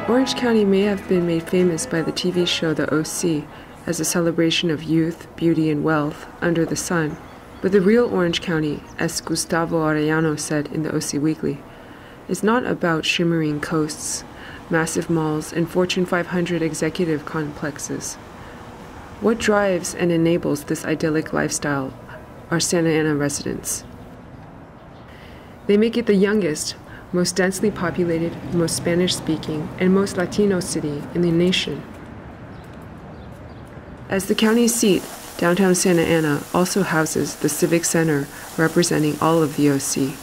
Orange County may have been made famous by the TV show The O.C. as a celebration of youth, beauty, and wealth under the sun, but the real Orange County, as Gustavo Arellano said in the O.C. Weekly, is not about shimmering coasts, massive malls, and Fortune 500 executive complexes. What drives and enables this idyllic lifestyle are Santa Ana residents. They make it the youngest, most densely populated, most Spanish-speaking, and most Latino city in the nation. As the county seat, downtown Santa Ana also houses the Civic Center representing all of the OC.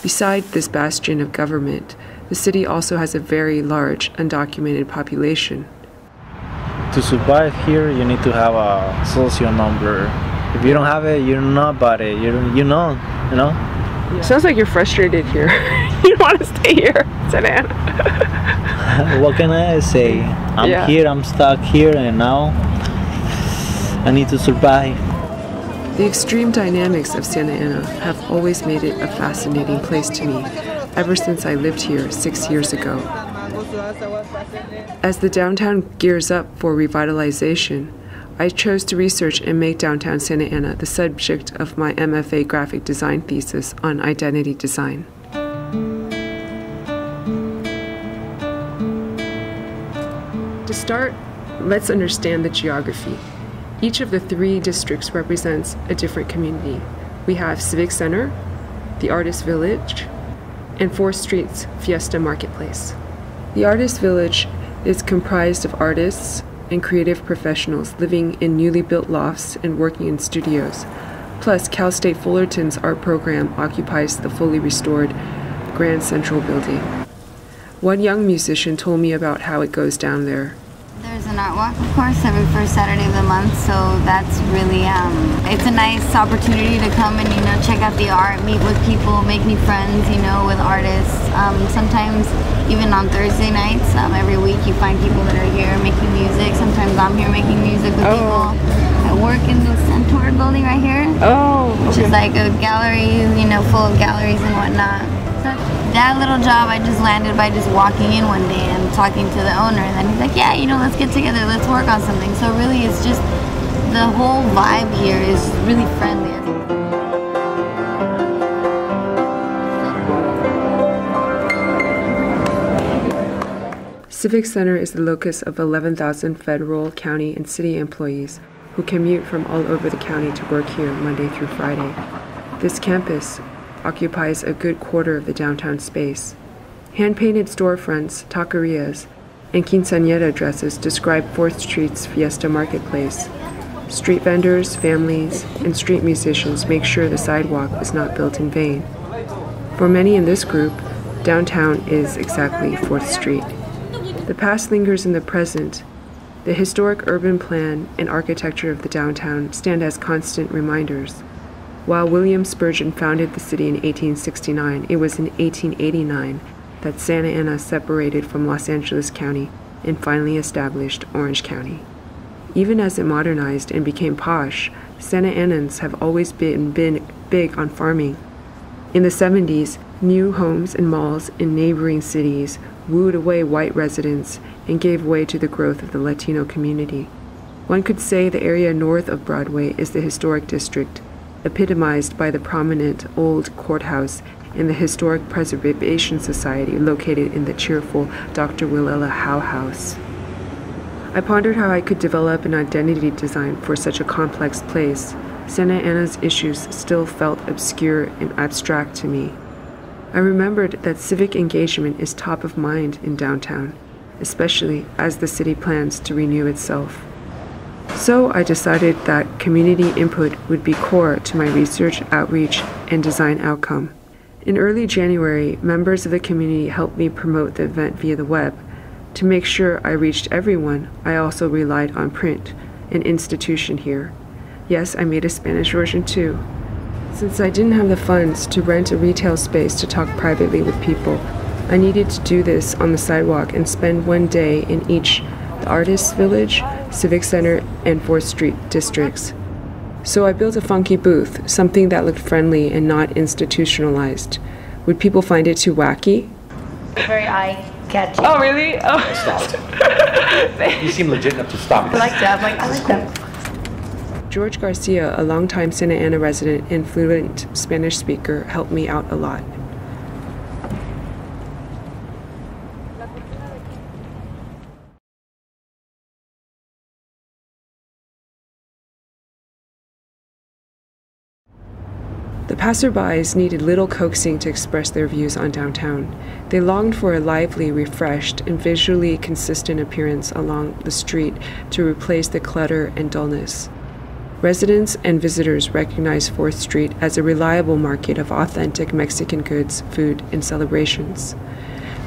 Beside this bastion of government, the city also has a very large undocumented population. To survive here, you need to have a social number. If you don't have it, you're nobody. You know. Yeah. Sounds like you're frustrated here. You don't want to stay here, Santa Ana. What can I say? I'm here, I'm stuck here, and now I need to survive. The extreme dynamics of Santa Ana have always made it a fascinating place to me, ever since I lived here 6 years ago. As the downtown gears up for revitalization, I chose to research and make downtown Santa Ana the subject of my MFA graphic design thesis on identity design. To start, let's understand the geography. Each of the 3 districts represents a different community. We have Civic Center, the Artist Village, and 4th Street's Fiesta Marketplace. The Artist Village is comprised of artists and creative professionals living in newly built lofts and working in studios. Plus, Cal State Fullerton's art program occupies the fully restored Grand Central building. One young musician told me about how it goes down there. There's an art walk, of course, every first Saturday of the month, so that's really, it's a nice opportunity to come and, check out the art, meet with people, make new friends, with artists. Sometimes, even on Thursday nights, every week you find people that are here making music. Sometimes I'm here making music with people. I work in the Centaur building right here, which is like a gallery, full of galleries and whatnot. So that little job I just landed by just walking in one day and talking to the owner, and then he's like, yeah, let's get together, let's work on something. So really it's just, the whole vibe here is really friendly. Civic Center is the locus of 11,000 federal, county, and city employees who commute from all over the county to work here Monday through Friday. This campus occupies a good quarter of the downtown space. Hand-painted storefronts, taquerias, and quinceañera dresses describe 4th Street's Fiesta Marketplace. Street vendors, families, and street musicians make sure the sidewalk is not built in vain. For many in this group, downtown is exactly 4th Street. The past lingers in the present. The historic urban plan and architecture of the downtown stand as constant reminders. While William Spurgeon founded the city in 1869, it was in 1889 that Santa Ana separated from Los Angeles County and finally established Orange County. Even as it modernized and became posh, Santa Anans have always been big on farming. In the 70s, new homes and malls in neighboring cities wooed away white residents and gave way to the growth of the Latino community. One could say the area north of Broadway is the historic district, epitomized by the prominent old courthouse and the Historic Preservation Society located in the cheerful Dr. Willella Howe House. I pondered how I could develop an identity design for such a complex place. Santa Ana's issues still felt obscure and abstract to me. I remembered that civic engagement is top of mind in downtown, especially as the city plans to renew itself. So I decided that community input would be core to my research, outreach, and design outcome. In early January, members of the community helped me promote the event via the web. To make sure I reached everyone, I also relied on print, an institution here. Yes, I made a Spanish version too. Since I didn't have the funds to rent a retail space to talk privately with people, I needed to do this on the sidewalk and spend one day in each the Artist Village, Civic Center, and 4th Street districts. So I built a funky booth, something that looked friendly and not institutionalized. Would people find it too wacky? Very catchy. Oh, really? Oh. Stopped. You seem legit enough to stop. I like that. I like that. George Garcia, a longtime Santa Ana resident and fluent Spanish speaker, helped me out a lot. The passerbys needed little coaxing to express their views on downtown. They longed for a lively, refreshed, and visually consistent appearance along the street to replace the clutter and dullness. Residents and visitors recognize 4th Street as a reliable market of authentic Mexican goods, food, and celebrations.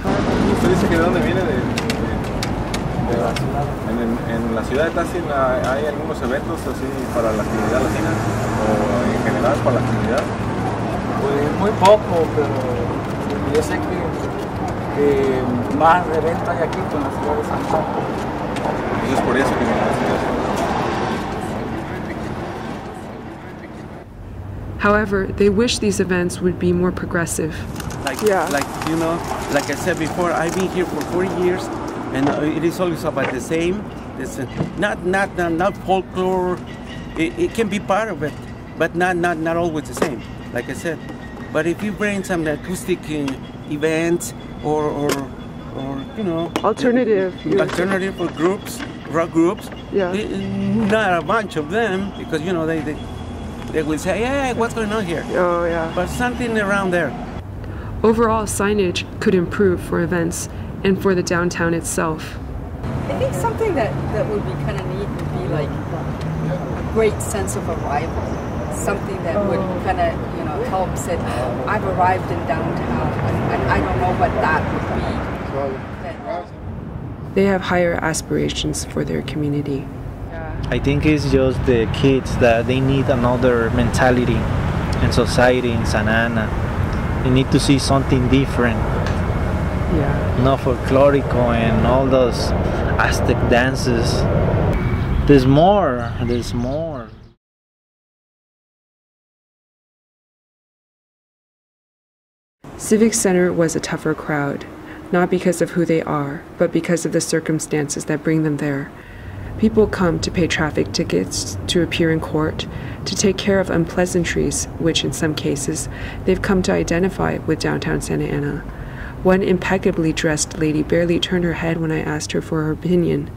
¿Usted dice que de dónde viene? De la ciudad. En la ciudad de Tassin hay algunos eventos así para la comunidad latina o en general para la comunidad. Pues muy poco, pero yo sé que más eventos hay aquí con la ciudad de San Juan. Entonces es por eso que viene la ciudad. However, they wish these events would be more progressive. Like you know, like I said before, I've been here for 40 years, and it is always about the same. It's not folklore. It can be part of it, but not always the same. Like I said, but if you bring some acoustic events or you know, alternative for groups, rock groups, not a bunch of them, because you know they will say, hey, what's going on here? Oh, yeah. But something around there. Overall, signage could improve for events and for the downtown itself. I think something that would be kind of neat would be like a great sense of arrival. Something that would kind of, you know, help say, I've arrived in downtown, and I don't know what that would be. They have higher aspirations for their community. I think it's just the kids that they need another mentality in society in Santa Ana. They need to see something different. Yeah. No folklorico and all those Aztec dances. There's more. There's more. Civic Center was a tougher crowd, not because of who they are, but because of the circumstances that bring them there. People come to pay traffic tickets, to appear in court, to take care of unpleasantries, which in some cases they've come to identify with downtown Santa Ana. One impeccably dressed lady barely turned her head when I asked her for her opinion.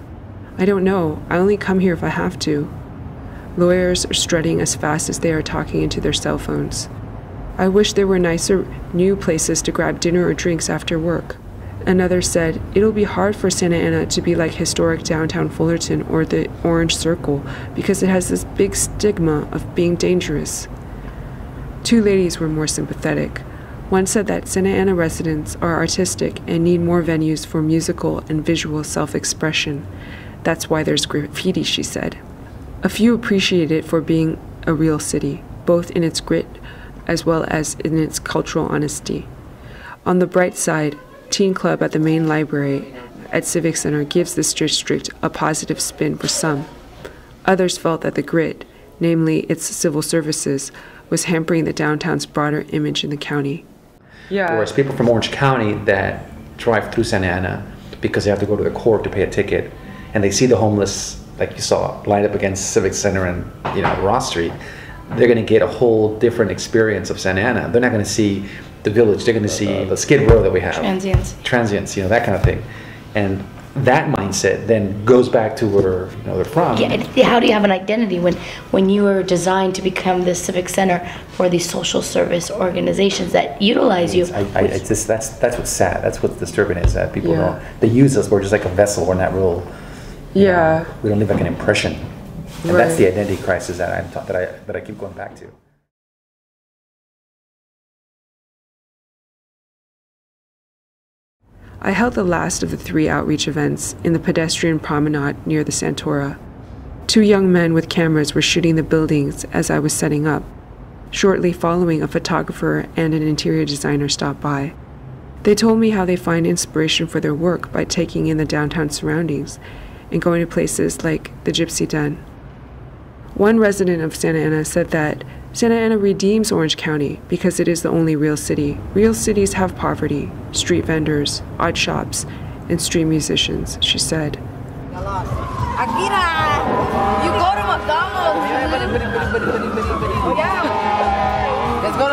I don't know, I only come here if I have to. Lawyers are strutting as fast as they are talking into their cell phones. I wish there were nicer, new places to grab dinner or drinks after work. Another said, it'll be hard for Santa Ana to be like historic downtown Fullerton or the Orange Circle because it has this big stigma of being dangerous. 2 ladies were more sympathetic. One said that Santa Ana residents are artistic and need more venues for musical and visual self-expression. That's why there's graffiti, she said. A few appreciate it for being a real city, both in its grit as well as in its cultural honesty. On the bright side, Teen Club at the main library at Civic Center gives this district a positive spin for some. Others felt that the grit, namely its civil services, was hampering the downtown's broader image in the county. Yeah. Whereas people from Orange County that drive through Santa Ana because they have to go to the court to pay a ticket, and they see the homeless, like you saw, lined up against Civic Center and Ross Street, they're going to get a whole different experience of Santa Ana. They're not going to see the village, they're going to see the Skid Row that we have. Transients, that kind of thing. And that mindset then goes back to where they're from. Yeah, how do you have an identity when you were designed to become this civic center for these social service organizations that utilize you? That's what's sad. That's what's disturbing, is that people don't, they use us, we're just like a vessel, we're not real. We don't leave like an impression. And that's the identity crisis that I keep going back to. I held the last of the 3 outreach events in the pedestrian promenade near the Santora. 2 young men with cameras were shooting the buildings as I was setting up. Shortly following, a photographer and an interior designer stopped by. They told me how they find inspiration for their work by taking in the downtown surroundings and going to places like the Gypsy Den. One resident of Santa Ana said that Santa Ana redeems Orange County because it is the only real city. Real cities have poverty, street vendors, odd shops, and street musicians, she said. Akira, you go to McDonald's. Yeah. Let's go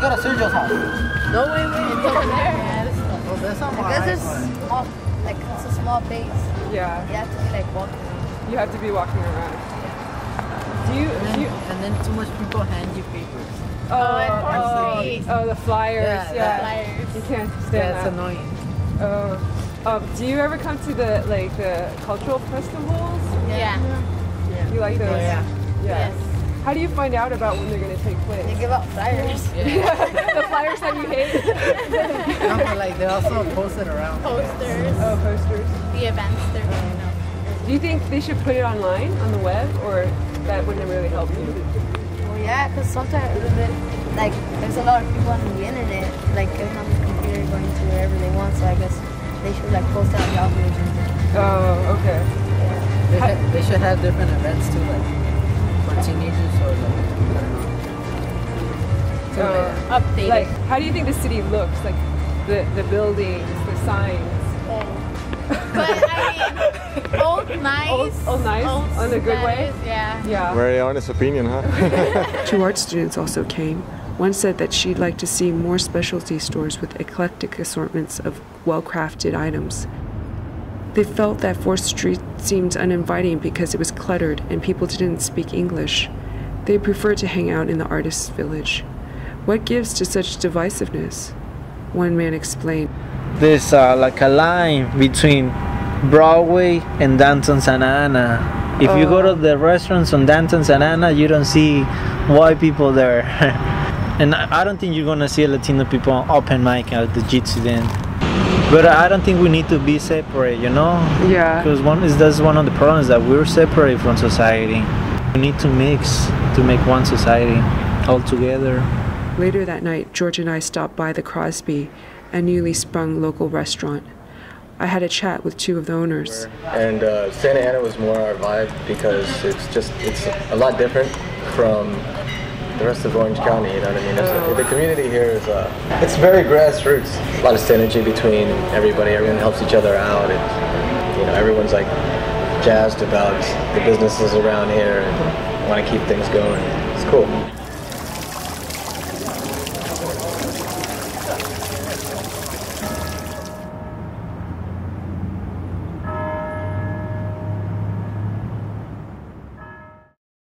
to Sergio's house. No, wait, it's over there. I guess it's small, like it's a small base. Yeah. You have to be like walking. You have to be walking around. And then too much people hand you papers. Oh, the flyers. Yeah, the flyers. You can't stand That's that. annoying. Do you ever come to the cultural festivals? Yeah. You like those? Yeah. Yes. How do you find out about when they're going to take place? They give out flyers. The flyers that you hate? No, but like they also post it around. Posters. Oh, posters. The events they're doing. Do you think they should put it online on the web, or that wouldn't really help you? Well, yeah, because sometimes like there's a lot of people on the internet, like getting on the computer, going to wherever they want. So I guess they should like post it on Yahoo or something. Oh, okay. Yeah. They should have different events too, like for teenagers or like I don't know. Updated. Like, how do you think the city looks? Like the buildings, the signs. But I mean, old nice. Old nice? On the good way? Yeah. Yeah. Very honest opinion, huh? 2 art students also came. One said that she'd like to see more specialty stores with eclectic assortments of well-crafted items. They felt that 4th Street seemed uninviting because it was cluttered and people didn't speak English. They preferred to hang out in the artist's village. What gives to such divisiveness? One man explained. There's like a line between Broadway and downtown Santa Ana. If you go to the restaurants on downtown Santa Ana, you don't see white people there. And I don't think you're gonna see Latino people on open mic at the Jitsu then. But I don't think we need to be separate, you know? Yeah. Because that's one of the problems, that we're separate from society. We need to mix to make one society all together. Later that night, George and I stopped by the Crosby, a newly sprung local restaurant. I had a chat with 2 of the owners. And Santa Ana was more our vibe because it's a lot different from the rest of Orange County, you know what I mean? The community here is, it's very grassroots. A lot of synergy between everybody, everyone helps each other out, and you know, everyone's like jazzed about the businesses around here and want to keep things going. It's cool.